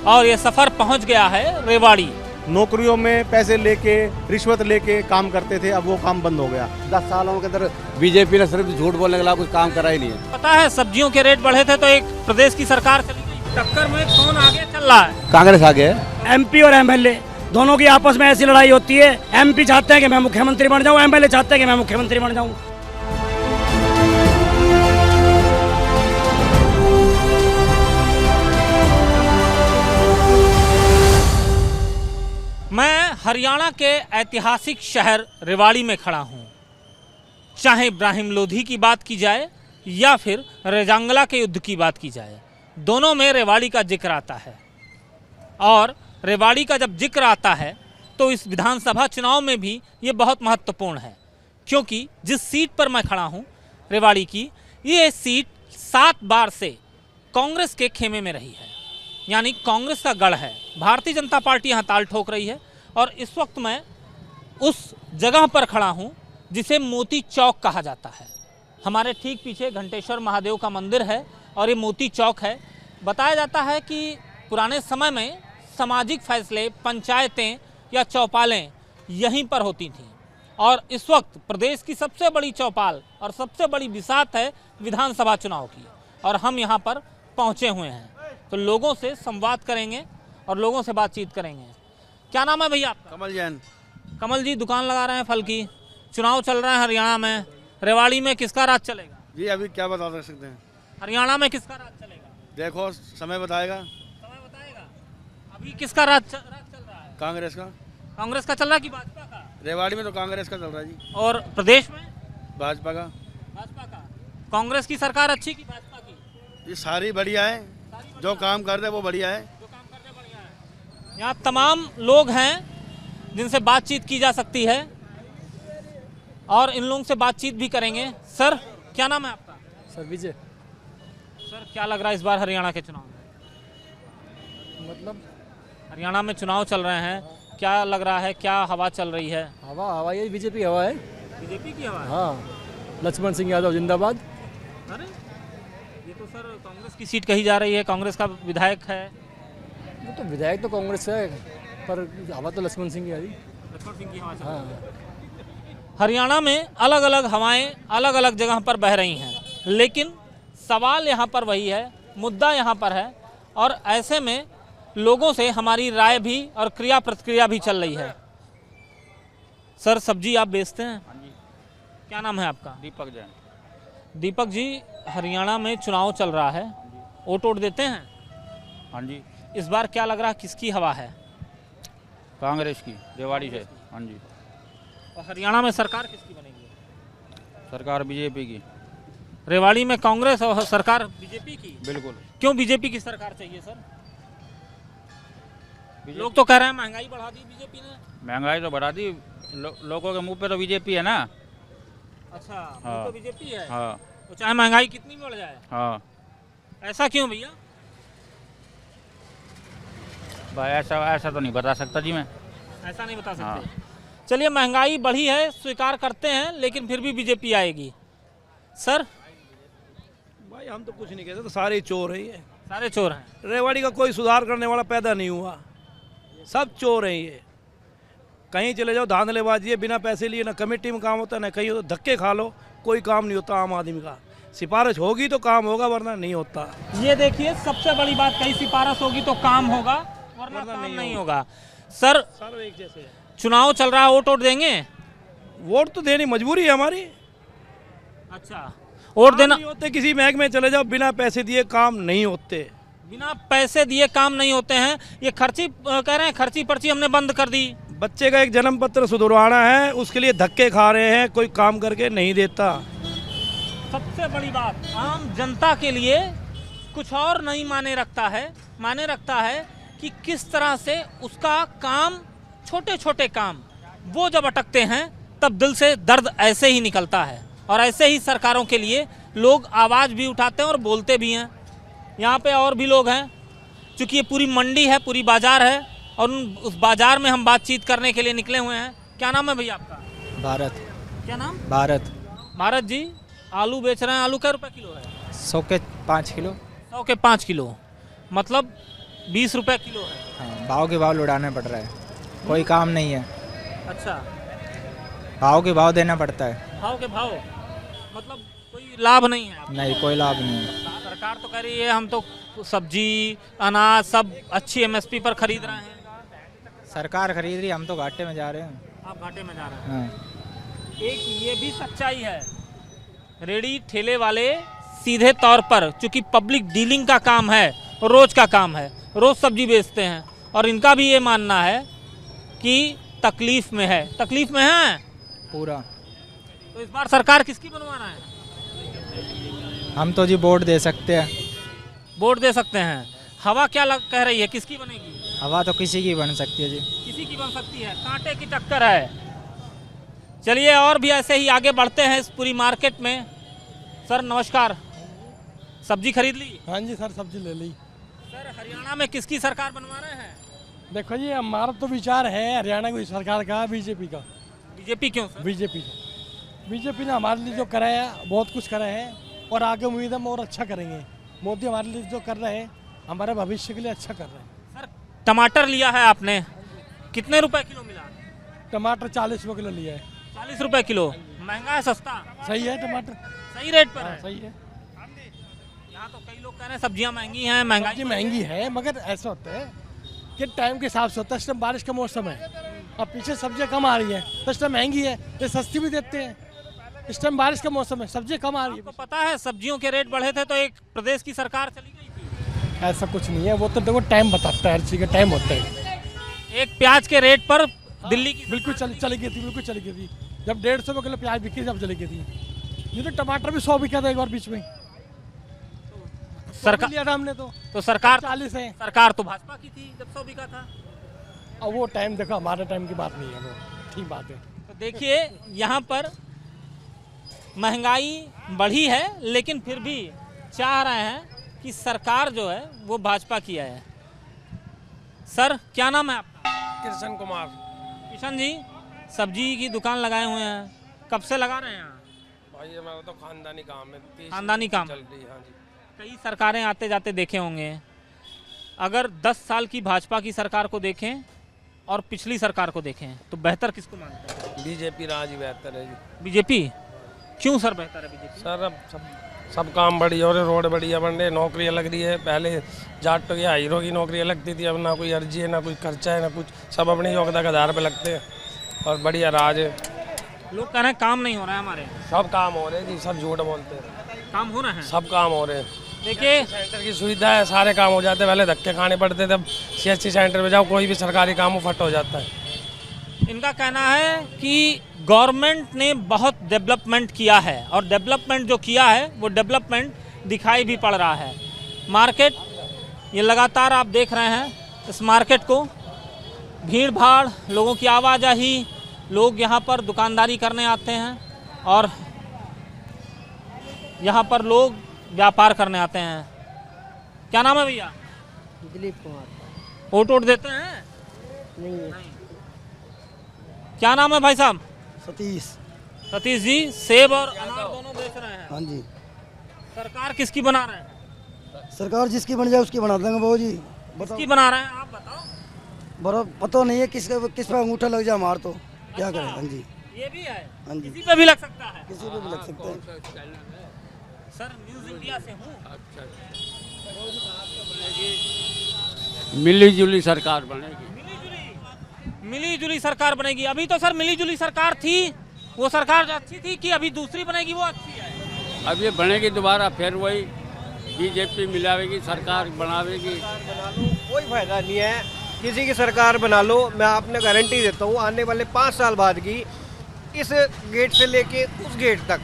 और ये सफर पहुंच गया है रेवाड़ी। नौकरियों में पैसे लेके रिश्वत लेके काम करते थे, अब वो काम बंद हो गया। 10 सालों के अंदर बीजेपी ने सिर्फ झूठ बोलने के अलावा कुछ काम करा ही नहीं है। पता है सब्जियों के रेट बढ़े थे तो एक प्रदेश की सरकार चली गई, टक्कर में कौन आगे चल रहा है? कांग्रेस आगे है। एमपी और एमएलए दोनों की आपस में ऐसी लड़ाई होती है। एमपी चाहते हैं कि मैं मुख्यमंत्री बन जाऊं, एमएलए चाहते हैं कि मैं मुख्यमंत्री बन जाऊं। मैं हरियाणा के ऐतिहासिक शहर रेवाड़ी में खड़ा हूं। चाहे इब्राहिम लोधी की बात की जाए या फिर रेजांगला के युद्ध की बात की जाए, दोनों में रेवाड़ी का जिक्र आता है। और रेवाड़ी का जब जिक्र आता है तो इस विधानसभा चुनाव में भी ये बहुत महत्वपूर्ण है, क्योंकि जिस सीट पर मैं खड़ा हूँ रेवाड़ी की, ये सीट 7 बार से कांग्रेस के खेमे में रही है, यानी कांग्रेस का गढ़ है। भारतीय जनता पार्टी यहाँ ताल ठोक रही है। और इस वक्त मैं उस जगह पर खड़ा हूँ जिसे मोती चौक कहा जाता है। हमारे ठीक पीछे घंटेश्वर महादेव का मंदिर है और ये मोती चौक है। बताया जाता है कि पुराने समय में सामाजिक फैसले, पंचायतें या चौपालें यहीं पर होती थीं। और इस वक्त प्रदेश की सबसे बड़ी चौपाल और सबसे बड़ी बिसात है विधानसभा चुनाव की, और हम यहाँ पर पहुँचे हुए हैं। तो लोगों से संवाद करेंगे और लोगों से बातचीत करेंगे। क्या नाम है भैया आपका? कमल जैन। कमल जी दुकान लगा रहे हैं फल की। चुनाव चल रहा है हरियाणा में, रेवाड़ी में किसका राज चलेगा? जी अभी क्या बता सकते हैं, हरियाणा में किसका राज चलेगा? देखो समय बताएगा। समय बताएगा। अभी किसका राज चल रहा है? कांग्रेस का। कांग्रेस का चल रहा है कि भाजपा का? रेवाड़ी में तो कांग्रेस का चल रहा है जी। और प्रदेश में? भाजपा का। भाजपा का। कांग्रेस की सरकार अच्छी कि भाजपा की? ये सारी बढ़िया है, जो काम कर रहे हैं वो बढ़िया है। यहाँ तमाम लोग हैं जिनसे बातचीत की जा सकती है और इन लोगों से बातचीत भी करेंगे। सर क्या नाम है आपका? सर विजय। सर क्या लग रहा है इस बार हरियाणा के चुनाव में? मतलब हरियाणा में चुनाव चल रहे हैं, क्या लग रहा है, क्या हवा चल रही है? हवा ये बीजेपी हवा है। बीजेपी की हवा है? हाँ, लक्ष्मण सिंह यादव जिंदाबाद। अरे ये तो सर कांग्रेस की सीट कही जा रही है, कांग्रेस का विधायक है। वो तो विधायक तो कांग्रेस है, पर हवा तो लक्ष्मण सिंह की है। लक्ष्मण सिंह की हवा चल हाँ। रही है। हरियाणा में अलग अलग हवाएं अलग अलग जगह पर बह रही हैं, लेकिन सवाल यहाँ पर वही है, मुद्दा यहाँ पर है। और ऐसे में लोगों से हमारी राय भी और क्रिया प्रतिक्रिया भी चल रही है। सर सब्जी आप बेचते हैं? हाँ जी। क्या नाम है आपका? दीपक जैन। दीपक जी, हरियाणा में चुनाव चल रहा है, वोट देते हैं? हाँ जी। इस बार क्या लग रहा है किसकी हवा है? कांग्रेस की, रेवाड़ी से। हाँ जी। और हरियाणा में सरकार किसकी बनेगी? सरकार बीजेपी की। रेवाड़ी में कांग्रेस और सरकार बीजेपी की। बिल्कुल। क्यों बीजेपी की सरकार चाहिए सर? लोग तो कह रहे हैं महंगाई बढ़ा दी बीजेपी ने। महंगाई तो बढ़ा दी, लोगों के मुंह पे तो बीजेपी है ना। अच्छा, हाँ। तो बीजेपी है। हाँ। तो चाहे महंगाई कितनी बढ़ जाए। हाँ ऐसा क्यों भैया? भाई ऐसा तो नहीं बता सकता जी मैं। ऐसा नहीं बता सकते। हाँ। चलिए महंगाई बढ़ी है स्वीकार करते हैं, लेकिन फिर भी बीजेपी आएगी। सर भाई हम तो कुछ नहीं कहते, तो सारे चोर हैं ये। सारे चोर हैं। रेवाड़ी का कोई सुधार करने वाला पैदा नहीं हुआ, सब चोर हैं ये। कहीं चले जाओ धांधलेबाजी है, बिना पैसे लिए ना कमेटी में काम होता ना कहीं हो, धक्के खा लो, कोई काम नहीं होता आम आदमी का। सिफारिश होगी तो काम होगा, वरना नहीं होता। ये देखिए सबसे बड़ी बात, कहीं सिफारिश होगी तो काम होगा, वरना काम नहीं होगा। सर सारे एक जैसे हैं। चुनाव चल रहा है, वोट देंगे? वोट तो देनी मजबूरी है हमारी। अच्छा, वोट देना नहीं होते, किसी महकमे में चले जाओ, बिना पैसे दिए काम नहीं होते। बिना पैसे दिए काम नहीं होते हैं। ये खर्ची कह रहे हैं, खर्ची पर्ची हमने बंद कर दी। बच्चे का एक जन्म पत्र सुधरवाना है, उसके लिए धक्के खा रहे हैं, कोई काम करके नहीं देता। सबसे बड़ी बात, आम जनता के लिए कुछ और नहीं माने रखता है कि किस तरह से उसका काम, छोटे छोटे काम वो जब अटकते हैं तब दिल से दर्द ऐसे ही निकलता है। और ऐसे ही सरकारों के लिए लोग आवाज़ भी उठाते हैं और बोलते भी हैं। यहाँ पे और भी लोग हैं, चूँकि ये पूरी मंडी है, पूरी बाजार है, और उस बाजार में हम बातचीत करने के लिए निकले हुए हैं। क्या नाम है भैया आपका? भारत। क्या नाम? भारत। भारत जी, आलू बेच रहे हैं। आलू क्या रुपये किलो है? 100 के 5 किलो। 100 के 5 किलो, मतलब 20 रुपए किलो है। हाँ, भाव के भाव उड़ाने पड़ रहा है, कोई काम नहीं है, अच्छा, भाव के भाव देना पड़ता है, भाव के भाव मतलब कोई लाभ नहीं है आपको? नहीं कोई लाभ नहीं है। सरकार तो कह रही है हम तो सब्जी अनाज सब अच्छी एमएसपी पर खरीद रहे हैं। सरकार खरीद रही, हम तो घाटे में जा रहे हैं। आप घाटे में जा रहे हैं। हाँ। एक ये भी सच्चाई है, रेडी ठेले वाले सीधे तौर पर, चूंकि पब्लिक डीलिंग का काम है, रोज का काम है, रोज सब्जी बेचते हैं और इनका भी ये मानना है कि तकलीफ में है। तकलीफ में है पूरा। तो इस बार सरकार किसकी बनवाना है? हम तो जी वोट दे सकते हैं। वोट दे सकते हैं। हवा क्या कह रही है, किसकी बनेगी? हवा तो किसी की बन सकती है जी। किसी की बन सकती है, कांटे की टक्कर है। चलिए और भी ऐसे ही आगे बढ़ते हैं इस पूरी मार्केट में। सर नमस्कार, सब्जी खरीद ली? हाँ जी सर, सब्जी ले ली। सर हरियाणा में किसकी सरकार बनवा रहे हैं? देखो जी, हमारा तो विचार है हरियाणा की सरकार का, बीजेपी का। बीजेपी क्यों सर? बीजेपी ने हमारे लिए जो करा है बहुत कुछ करा है और आगे उम्मीद हम और अच्छा करेंगे। मोदी हमारे लिए जो कर रहे हैं हमारे भविष्य के लिए अच्छा कर रहे हैं। सर टमाटर लिया है आपने, कितने रुपए किलो मिला? टमाटर 40 रुपये किलो लिया है। 40 रुपए किलो, महंगा है सस्ता? सही है, टमाटर सही रेट पर है। सही है। यहाँ तो कई लोग कह रहे हैं सब्जियाँ महंगी हैं, महंगाई सब्जी महंगी है, मगर ऐसा होता है कि टाइम के हिसाब से होता है। इस टाइम बारिश का मौसम है, अब पीछे सब्जियाँ कम आ रही है तो इस टाइम महंगी है, ये सस्ती भी देते हैं। इस टाइम बारिश का मौसम है, सब्जी कम आ रही है। आपको पता है सब्जियों के रेट बढ़े थे तो एक प्रदेश की सरकार चली गई थी। ऐसा कुछ नहीं है, वो तो देखो टाइम बताता है, हर चीज़ का टाइम होता है। एक प्याज के रेट पर दिल्ली की बिल्कुल चली गई थी, बिल्कुल चली गई थी। जब 150 रुपये किलो प्याज बिकी जब चली गई थी। ये तो टमाटर भी 100 बिका था एक बार बीच में, सरकार लिया था हमने तो सरकार 40 है। सरकार तो भाजपा की थी जब 100 बिका था। अब वो टाइम देखो, हमारे टाइम की बात नहीं है, वो ठीक बात है। तो देखिए यहाँ पर महंगाई बढ़ी है लेकिन फिर भी चाह रहे हैं कि सरकार जो है वो भाजपा की है। सर क्या नाम है आपका? कृष्ण कुमार। किशन जी, सब्जी की दुकान लगाए हुए हैं, कब से लगा रहे हैं यहाँ? भाई हमारा तो खानदानी काम है, 30 खानदानी काम चल रही है। हाँ जी। कई सरकारें आते जाते देखे होंगे, अगर 10 साल की भाजपा की सरकार को देखें और पिछली सरकार को देखें तो बेहतर किसको मानते हैं? बीजेपी राज ही बेहतर है जी। बीजेपी क्यों सर बेहतर है बीजेपी? सर अब सब काम बढ़िया हो रहे, रोड बढ़िया बन रहे, नौकरियाँ लग रही है। पहले जाट या हीरो की नौकरियाँ लगती थी, अब ना कोई अर्जी है, ना कोई खर्चा है, ना कुछ, सब अपनी योग्यता के आधार पे लगते हैं और बढ़िया राज है। लोग कह रहे हैं काम नहीं हो रहा है हमारे। सब काम हो रहे हैं जी, सब झूठ बोलते हैं। काम हो रहे हैं, सब काम हो रहे हैं। देखिए सेंटर की सुविधा है, सारे काम हो जाते हैं। पहले धक्के खाने पड़ते थे, अब CHC सेंटर पे जाओ, कोई भी सरकारी काम हो फट हो जाता है। इनका कहना है कि गवर्नमेंट ने बहुत डेवलपमेंट किया है और डेवलपमेंट जो किया है वो डेवलपमेंट दिखाई भी पड़ रहा है। मार्केट ये लगातार आप देख रहे हैं इस मार्केट को, भीड़ भाड़, लोगों की आवाजाही, लोग यहाँ पर दुकानदारी करने आते हैं और यहाँ पर लोग व्यापार करने आते हैं। क्या नाम है भैया? दिलीप कुमार। वोट देते हैं? नहीं। क्या नाम है भाई साहब? सतीश। सतीश जी, सेब और अनार दोनों बेच रहे हैं। हाँ जी। सरकार किसकी बना रहे हैं? सरकार जिसकी बन जाए उसकी बना देंगे बाबू जी। किसकी बना रहे हैं आप बताओ? बड़ा पता नहीं है किस पे अंगूठा लग जाए हमार तो क्या करें। हाँ जी, ये भी है, हाँ जी, किसी पे भी लग सकता है, किसी पे भी लग सकता है। सर न्यूज़ इंडिया से हूँ। मिली जुली सरकार बनेगी। मिली जुली सरकार बनेगी। अभी तो सर मिली जुली सरकार थी, वो सरकार जो अच्छी थी कि अभी दूसरी बनेगी वो अच्छी है? अब ये बनेगी दोबारा, फिर वही बीजेपी मिलावेगी, सरकार बनावेगी। कोई फायदा नहीं है, किसी की सरकार बना लो, मैं आपने गारंटी देता हूँ आने वाले 5 साल बाद की इस गेट से लेके उस गेट तक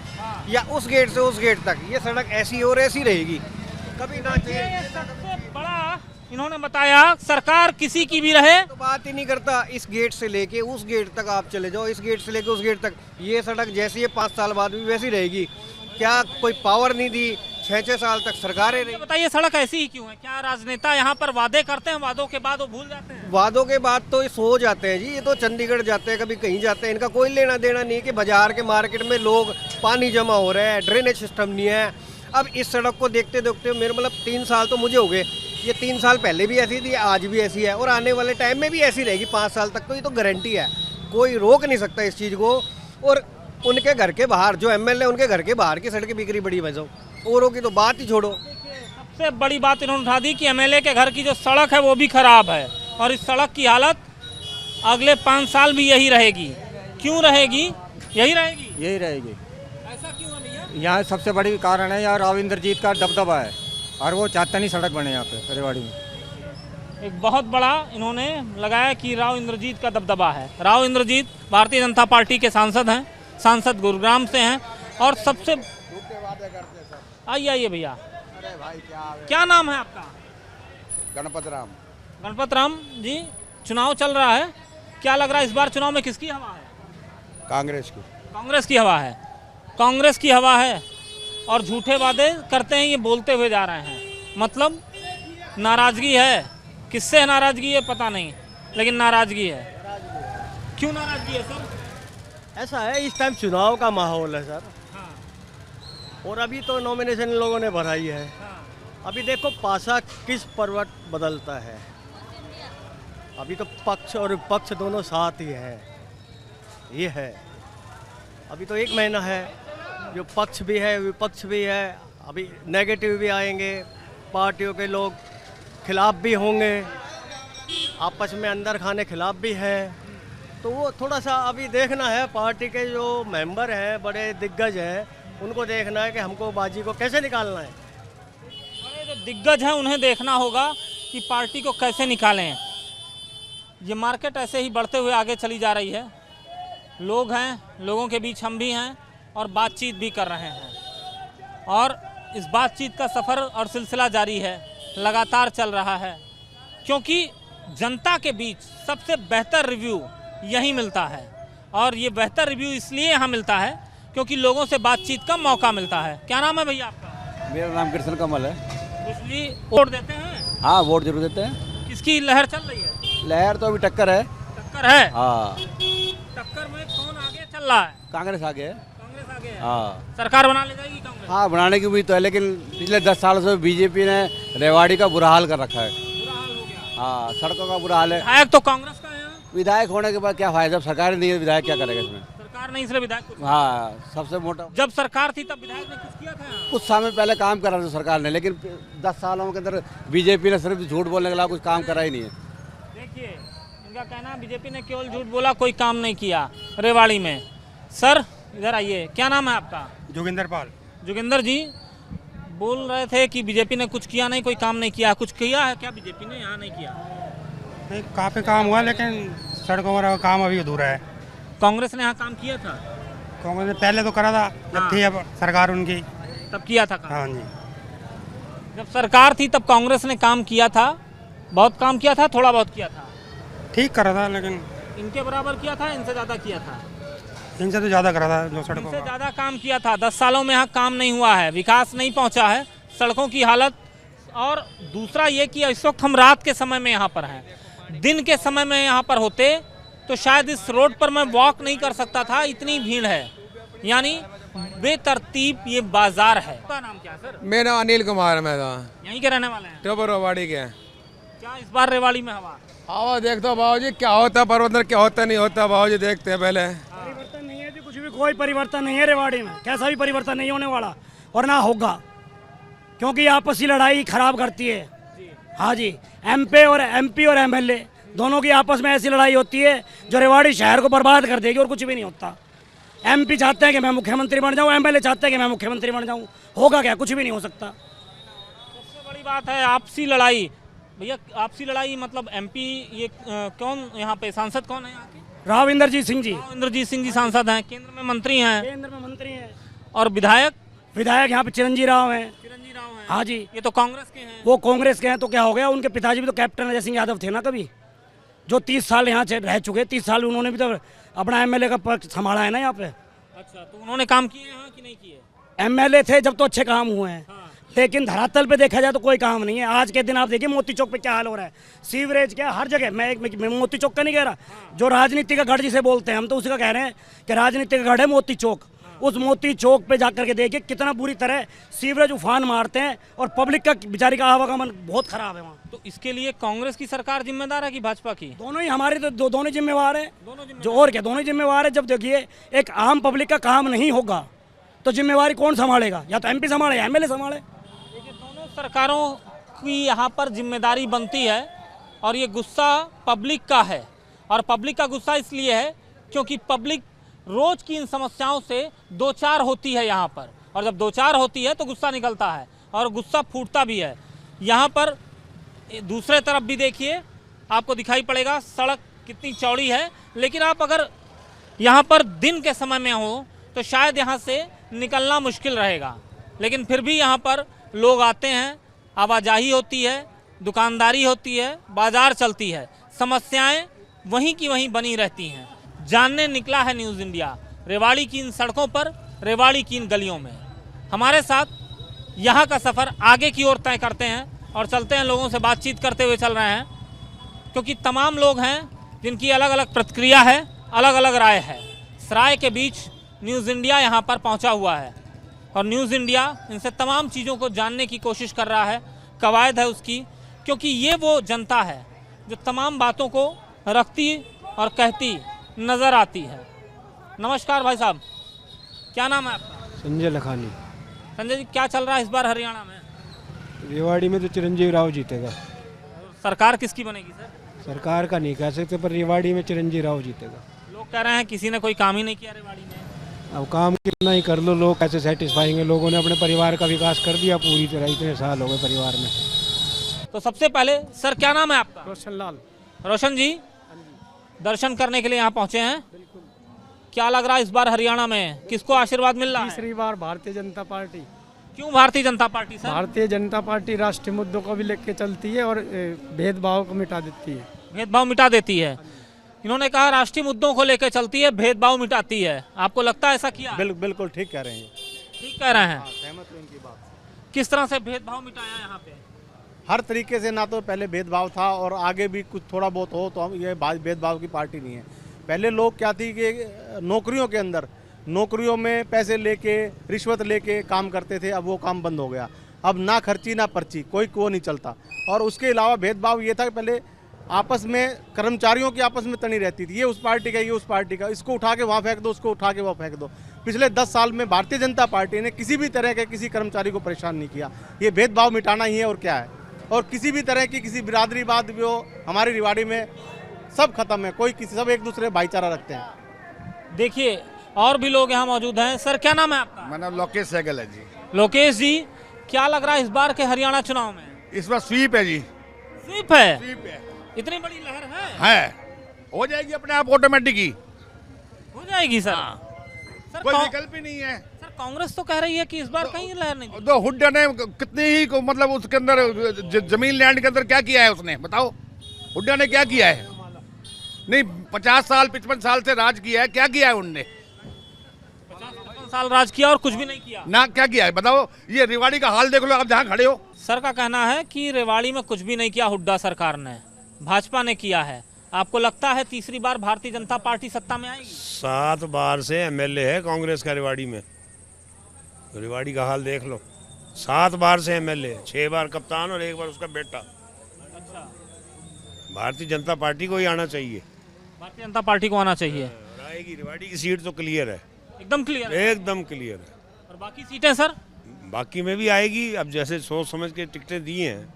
या उस गेट से उस गेट तक ये सड़क ऐसी और ऐसी रहेगी, कभी ना चेंज। सबसे बड़ा इन्होंने बताया सरकार किसी की भी रहे तो बात ही नहीं करता, इस गेट से लेके उस गेट तक आप चले जाओ, इस गेट से लेके उस गेट तक ये सड़क जैसी है 5 साल बाद भी वैसी रहेगी। क्या कोई पावर नहीं दी? 6-6 साल तक सरकारें रही। बताइए सड़क ऐसी ही क्यों है? क्या राजनेता यहाँ पर वादे करते हैं, वादों के बाद वो भूल जाते हैं? वादों के बाद तो ये सो जाते हैं जी, ये तो चंडीगढ़ जाते हैं, कभी कहीं जाते हैं, इनका कोई लेना देना नहीं कि बाजार के मार्केट में लोग पानी जमा हो रहे हैं, ड्रेनेज सिस्टम नहीं है। अब इस सड़क को देखते देखते मेरे मतलब 3 साल तो मुझे हो गए, ये 3 साल पहले भी ऐसी थी, आज भी ऐसी है और आने वाले टाइम में भी ऐसी रहेगी 5 साल तक, तो ये तो गारंटी है, कोई रोक नहीं सकता इस चीज़ को। और उनके घर के बाहर जो एमएलए, उनके घर के बाहर की सड़कें बिक्री बड़ी वजह, औरों की तो बात ही छोड़ो। सबसे बड़ी बात इन्होंने उठा दी कि एमएलए के घर की जो सड़क है वो भी खराब है और इस सड़क की हालत अगले 5 साल भी यही रहेगी। क्यों रहेगी? यही रहेगी। यही रहेगी। ऐसा क्यों है भैया? यहाँ सबसे बड़ी कारण है यार राव इंद्रजीत का दबदबा है और वो चाहता नहीं सड़क बने यहाँ पे रेवाड़ी में। एक बहुत बड़ा इन्होंने लगाया कि राव इंद्रजीत का दबदबा है। राव इंद्रजीत भारतीय जनता पार्टी के सांसद हैं, सांसद गुरुग्राम से हैं और सबसे आइए भैया, क्या नाम है आपका? गणपत राम। गणपत राम जी, चुनाव चल रहा है, क्या लग रहा है इस बार चुनाव में किसकी हवा है? कांग्रेस की। कांग्रेस की हवा है। कांग्रेस की हवा है और झूठे वादे करते हैं, ये बोलते हुए जा रहे हैं, मतलब नाराजगी है। किससे है नाराजगी है पता नहीं, लेकिन नाराजगी है। क्यों नाराजगी है सर? ऐसा है, इस टाइम चुनाव का माहौल है सर। हाँ। और अभी तो नॉमिनेशन लोगों ने भराई है। हाँ। अभी देखो पासा किस पर्वत बदलता है। अभी तो पक्ष और विपक्ष दोनों साथ ही है, ये है। अभी तो 1 महीना है, जो पक्ष भी है विपक्ष भी है। अभी नेगेटिव भी आएंगे, पार्टियों के लोग खिलाफ भी होंगे, आपस में अंदर खाने खिलाफ भी है। तो वो थोड़ा सा अभी देखना है, पार्टी के जो मेंबर हैं, बड़े दिग्गज हैं, उनको देखना है कि हमको बाजी को कैसे निकालना है। बड़े जो दिग्गज हैं उन्हें देखना होगा कि पार्टी को कैसे निकालें। ये मार्केट ऐसे ही बढ़ते हुए आगे चली जा रही है। लोग हैं, लोगों के बीच हम भी हैं और बातचीत भी कर रहे हैं और इस बातचीत का सफ़र और सिलसिला जारी है, लगातार चल रहा है, क्योंकि जनता के बीच सबसे बेहतर रिव्यू यही मिलता है। और ये बेहतर रिव्यू इसलिए यहाँ मिलता है क्योंकि लोगों से बातचीत का मौका मिलता है। क्या नाम है भैया आपका? मेरा नाम कृष्ण कमल है। इसलिए वोट देते हैं? हाँ, वोट जरूर देते हैं। किसकी लहर चल रही है? लहर तो अभी टक्कर है। टक्कर है? हाँ। टक्कर में कौन आगे चल रहा है? कांग्रेस आगे है। कांग्रेस आगे है। हाँ। सरकार बना ले जाएगी कांग्रेस? हाँ, बनाने की उम्मीद तो है, लेकिन पिछले 10 सालों से बीजेपी ने रेवाड़ी का बुरा हाल कर रखा है। बुरा हाल हो गया। हाँ, सड़कों का बुरा हाल है। विधायक तो कांग्रेस का है। विधायक होने के बाद क्या फायदा, जब सरकार नहीं है विधायक क्या करेगा इसमें? सरकार नहीं, इसलिए विधायक कुछ। हाँ, सबसे मोटा। जब सरकार थी तब विधायक ने कुछ किया था? कुछ समय पहले काम करा था सरकार ने, लेकिन 10 सालों के अंदर बीजेपी ने सिर्फ झूठ बोलने के अलावा कुछ काम करा ही नहीं है। देखिए, इनका कहना बीजेपी ने केवल झूठ बोला, कोई काम नहीं किया रेवाड़ी में। सर इधर आइए, क्या नाम है आपका? जोगिंदर पाल। जोगिंदर जी, बोल रहे थे कि बीजेपी ने कुछ किया नहीं, कोई काम नहीं किया। कुछ किया है क्या बीजेपी ने? यहाँ नहीं किया। काफ़ी काम हुआ, लेकिन सड़कों का काम अभी अधूरा है। कांग्रेस ने यहाँ काम किया था? कांग्रेस ने पहले तो करा था, जब थी अब सरकार उनकी, तब किया था काम। हाँ जी। जब सरकार थी तब कांग्रेस ने काम किया था, बहुत काम किया था, थोड़ा बहुत किया था, ठीक करा था, लेकिन इनके बराबर किया था, इनसे ज़्यादा किया था? इनसे तो ज़्यादा करा था जो सड़कों इनसे का। ज़्यादा काम किया था। 10 सालों में यहाँ काम नहीं हुआ है, विकास नहीं पहुँचा है, सड़कों की हालत। और दूसरा ये कि इस वक्त हम रात के समय में यहाँ पर हैं, दिन के समय में यहाँ पर होते तो शायद इस रोड पर मैं वॉक नहीं कर सकता था, इतनी भीड़ है, यानी बेतरतीब ये बाजार है। आपका नाम क्या है सर? मेरा नाम अनिल कुमार है। मैं यहीं के रहने वाले हैं? टोबर रेवाड़ी के। क्या इस बार रेवाड़ी में हवा? हवा देखते हो बाबू जी, क्या होता है परिवर्तन, क्या होता नहीं होता बाबू जी, देखते हैं पहले। परिवर्तन नहीं है जी, कुछ भी कोई परिवर्तन नहीं है रेवाड़ी में, कैसा भी परिवर्तन नहीं होने वाला और ना होगा, क्योंकि आपसी लड़ाई खराब करती है। हाँ जी, एमपी और एमएलए दोनों की आपस में ऐसी लड़ाई होती है जो रेवाड़ी शहर को बर्बाद कर देगी और कुछ भी नहीं होता। एमपी चाहते हैं कि मैं मुख्यमंत्री बन जाऊं, एमएलए चाहते हैं कि मैं मुख्यमंत्री बन जाऊं, होगा क्या? कुछ भी नहीं हो सकता। सबसे बड़ी बात है आपसी लड़ाई। भैया आपसी लड़ाई मतलब एमपी ये कौन यहाँ पे सांसद कौन है यहाँ के? राव इंद्रजीत सिंह जी। राव इंद्रजीत सिंह जी सांसद हैं, केंद्र में मंत्री हैं। केंद्र में मंत्री हैं। और विधायक यहाँ पे चिरंजीवी राव हैं। हाँ जी, ये तो कांग्रेस के हैं। वो कांग्रेस के हैं तो क्या हो गया, उनके पिताजी भी तो कैप्टन अजय सिंह यादव थे ना, कभी जो 30 साल यहाँ रह चुके, 30 साल उन्होंने भी तो अपना एमएलए का पद संभाला है ना यहाँ पे। अच्छा, तो उन्होंने काम किए हैं कि नहीं किए? एमएलए थे जब तो अच्छे काम हुए हैं। हाँ। लेकिन धरातल पे देखा जाए तो कोई काम नहीं है। आज के दिन आप देखिए मोती चौक पे क्या हाल हो रहा है, सीवरेज क्या हर जगह। मैं मोती चौक का नहीं कह रहा। हाँ। जो राजनीति का गढ़ जिसे बोलते हैं हम, तो उसी का कह रहे हैं कि राजनीति का गढ़ है मोती चौक। हाँ। उस मोती चौक पे जाकर के देखिए कितना बुरी तरह सीवरेज उफान मारते हैं और पब्लिक का बेचारी का आवागमन बहुत खराब है वहाँ। तो इसके लिए कांग्रेस की सरकार जिम्मेदार है कि भाजपा की? दोनों ही हमारे तो दोनों जिम्मेवार है, जो और क्या दोनों जिम्मेवार है। जब देखिए एक आम पब्लिक का काम नहीं होगा तो जिम्मेवारी कौन संभालेगा? या तो एमपी संभाले या एमएलए संभाले। देखिए दोनों सरकारों की यहाँ पर जिम्मेदारी बनती है और ये गुस्सा पब्लिक का है। और पब्लिक का गुस्सा इसलिए है क्योंकि पब्लिक रोज की इन समस्याओं से दो चार होती है यहाँ पर, और जब दो चार होती है तो गुस्सा निकलता है और गुस्सा फूटता भी है। यहाँ पर दूसरे तरफ भी देखिए, आपको दिखाई पड़ेगा सड़क कितनी चौड़ी है, लेकिन आप अगर यहाँ पर दिन के समय में हो तो शायद यहाँ से निकलना मुश्किल रहेगा, लेकिन फिर भी यहाँ पर लोग आते हैं, आवाजाही होती है, दुकानदारी होती है, बाजार चलती है, समस्याएं वहीं की वहीं बनी रहती हैं। जानने निकला है न्यूज़ इंडिया रेवाड़ी की इन सड़कों पर, रेवाड़ी की इन गलियों में। हमारे साथ यहाँ का सफ़र आगे की ओर तय करते हैं और चलते हैं, लोगों से बातचीत करते हुए चल रहे हैं, क्योंकि तमाम लोग हैं जिनकी अलग अलग प्रतिक्रिया है, अलग अलग राय है। इस राय के बीच न्यूज़ इंडिया यहाँ पर पहुँचा हुआ है और न्यूज़ इंडिया इनसे तमाम चीज़ों को जानने की कोशिश कर रहा है। कवायद है उसकी, क्योंकि ये वो जनता है जो तमाम बातों को रखती और कहती नज़र आती है। नमस्कार भाई साहब, क्या नाम है आपका? संजय लखानी। संजय जी, क्या चल रहा है इस बार हरियाणा में? रेवाड़ी में तो चिरंजीवी राव जीतेगा। सरकार किसकी बनेगी सर? सरकार का नहीं कह सकते, पर रेवाड़ी में चिरंजीवी राव जीतेगा। लोग कह रहे हैं किसी ने कोई काम ही नहीं किया रेवाड़ी में। अब काम कितना ही कर लो, लोग कैसे सेटिस्फाइंग है? लोगों ने अपने परिवार का विकास कर दिया पूरी तरह, इतने साल हो गए परिवार में। तो सबसे पहले सर, क्या नाम है आपका? रोशन लाल। रोशन जी, दर्शन करने के लिए यहाँ पहुँचे हैं, क्या लग रहा है इस बार हरियाणा में किसको आशीर्वाद मिल रहा है? तीसरी बार भारतीय जनता पार्टी। क्यों Bharatiya Janata party sir? Bharatiya Janata party राष्ट्रीय मुद्दों को भी लेके चलती है और भेदभाव को मिटा देती है। भेदभाव मिटा देती है। इन्होंने कहा राष्ट्रीय मुद्दों को लेकर चलती है, भेदभाव मिटाती है। आपको लगता है ऐसा किया? बिल्कुल ठीक कह रहे हैं। ठीक कह रहे हैं। सहमत हूं इनकी बात से। किस तरह से भेदभाव मिटाया यहाँ पे? हर तरीके से, ना तो पहले भेदभाव था और आगे भी कुछ थोड़ा बहुत हो, तो हम ये भेदभाव की पार्टी नहीं है। पहले लोग क्या थी कि नौकरियों के अंदर, नौकरियों में पैसे लेके, रिश्वत लेके काम करते थे, अब वो काम बंद हो गया। अब ना खर्ची ना पर्ची, कोई को नहीं चलता। और उसके अलावा भेदभाव ये था कि पहले आपस में कर्मचारियों की आपस में तनी रहती थी, ये उस पार्टी का, ये उस पार्टी का, इसको उठा के वहाँ फेंक दो, उसको उठा के वहाँ फेंक दो। पिछले 10 साल में भारतीय जनता पार्टी ने किसी भी तरह के किसी कर्मचारी को परेशान नहीं किया। ये भेदभाव मिटाना ही है और क्या है। और किसी भी तरह की किसी बिरादरीवाद भी हो, हमारी रेवाड़ी में सब खत्म है। कोई किसी, सब एक दूसरे भाईचारा रखते हैं। देखिए और भी लोग यहाँ मौजूद हैं। सर, क्या नाम है आपका? मेरा नाम लोकेश सहगल है जी। लोकेश जी, क्या लग रहा है इस बार के हरियाणा चुनाव में? इस बार स्वीप है जी। स्वीप है? स्वीप है। इतनी बड़ी लहर है, हो जाएगी अपने आप ऑटोमेटिक ही हो जाएगी सर। सर कोई विकल्प ही नहीं है। सर, कांग्रेस तो कह रही है कि इस बार कहीं लहर नहीं। तो हुड्डा ने कितनी ही मतलब उसके अंदर जमीन लैंड के अंदर क्या किया है उसने, बताओ। हुड्डा ने क्या किया है? नहीं, 50 साल 55 साल से राज किया है, क्या किया है उनने? 50 साल राज किया और कुछ भी नहीं किया ना। क्या किया है बताओ? ये रेवाड़ी का हाल देख लो आप जहाँ खड़े हो। सर का कहना है कि रेवाड़ी में कुछ भी नहीं किया हुड्डा सरकार ने, भाजपा ने किया है। आपको लगता है तीसरी बार भारतीय जनता पार्टी सत्ता में आएगी? 7 बार से एमएलए है कांग्रेस का रेवाड़ी में, तो रेवाड़ी का हाल देख लो। 7 बार से एमएलए, 6 बार कप्तान और 1 बार उसका बेटा। अच्छा, भारतीय जनता पार्टी को ही आना चाहिए। भारतीय जनता पार्टी को आना चाहिए। आएगी, रेवाड़ी की सीट तो क्लियर है, एकदम क्लियर है। एकदम क्लियर है। और बाकी सीटें सर? बाकी में भी आएगी। अब जैसे सोच समझ के टिकटें दी हैं,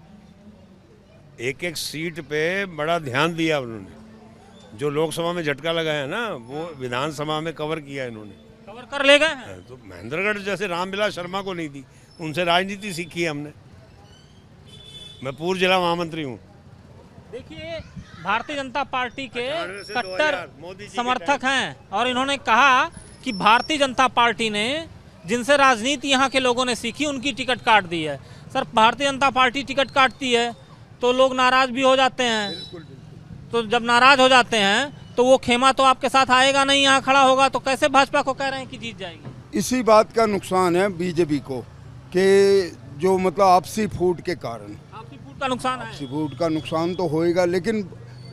एक एक सीट पे बड़ा ध्यान दिया उन्होंने। जो लोकसभा में झटका लगाया ना, वो विधानसभा में कवर किया इन्होंने। कवर कर ले गए हैं। तो महेंद्रगढ़ जैसे रामविलास शर्मा को नहीं दी, उनसे राजनीति सीखी है हमने। मैं पूर्व जिला महामंत्री हूँ। देखिए, भारतीय जनता पार्टी के कट्टर समर्थक हैं और इन्होंने कहा कि भारतीय जनता पार्टी ने जिनसे राजनीति यहाँ के लोगों ने सीखी, उनकी टिकट काट दी है। Sir, Bharatiya Janata party ticket काटती है तो लोग नाराज भी हो जाते हैं। तो जब नाराज हो जाते हैं तो वो खेमा तो आपके साथ आएगा नहीं, यहाँ खड़ा होगा। तो कैसे भाजपा को कह रहे हैं कि जीत जाएगी? इसी बात का नुकसान है बीजेपी को कि जो मतलब आपसी फूट के कारण। आपसी फूट का नुकसान है? आपसी फूट का नुकसान तो होएगा, लेकिन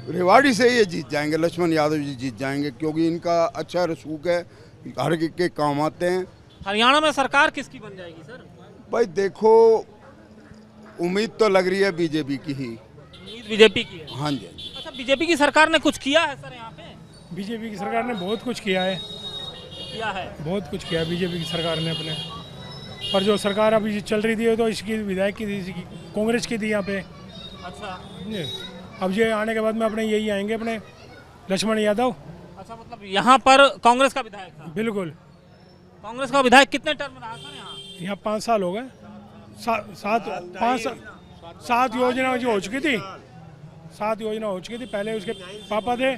रेवाड़ी से ये जीत जाएंगे। लक्ष्मण यादव जी जीत जाएंगे, क्योंकि इनका अच्छा रसूख है। हर के काम आते हैं। हरियाणा में सरकार किसकी बन जाएगी सर? भाई देखो, उम्मीद तो लग रही है बीजेपी की ही। उम्मीद बीजेपी की है? हाँ जी। अच्छा, बीजेपी की सरकार ने कुछ किया है सर यहाँ पे? बीजेपी की सरकार ने बहुत कुछ किया है, बहुत कुछ किया है बीजेपी की सरकार ने अपने। पर जो सरकार अभी चल रही थी तो इसकी विधायक की थी, कांग्रेस की थी यहाँ पे। अच्छा, अब ये आने के बाद में अपने यही आएंगे, अपने लक्ष्मण यादव। अच्छा, मतलब यहाँ पर कांग्रेस का विधायक था? बिल्कुल। कांग्रेस का विधायक कितने टर्म रहा सर यहाँ? यहाँ 5 साल हो गए। 7 योजना जो हो चुकी थी, 7 योजना हो चुकी थी। पहले उसके पापा थे।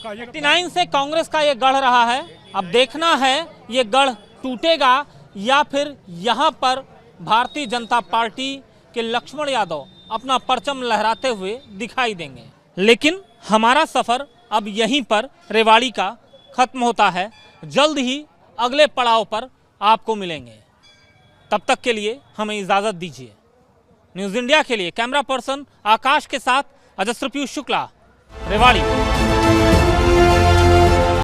89 से कांग्रेस का ये गढ़ रहा है। अब देखना है ये गढ़ टूटेगा या फिर यहाँ पर भारतीय जनता पार्टी के लक्ष्मण यादव अपना परचम लहराते हुए दिखाई देंगे। लेकिन हमारा सफर अब यहीं पर रेवाड़ी का खत्म होता है। जल्द ही अगले पड़ाव पर आपको मिलेंगे। तब तक के लिए हमें इजाजत दीजिए। न्यूज़ इंडिया के लिए कैमरा पर्सन आकाश के साथ अजस्र पीयूष शुक्ला, रेवाड़ी।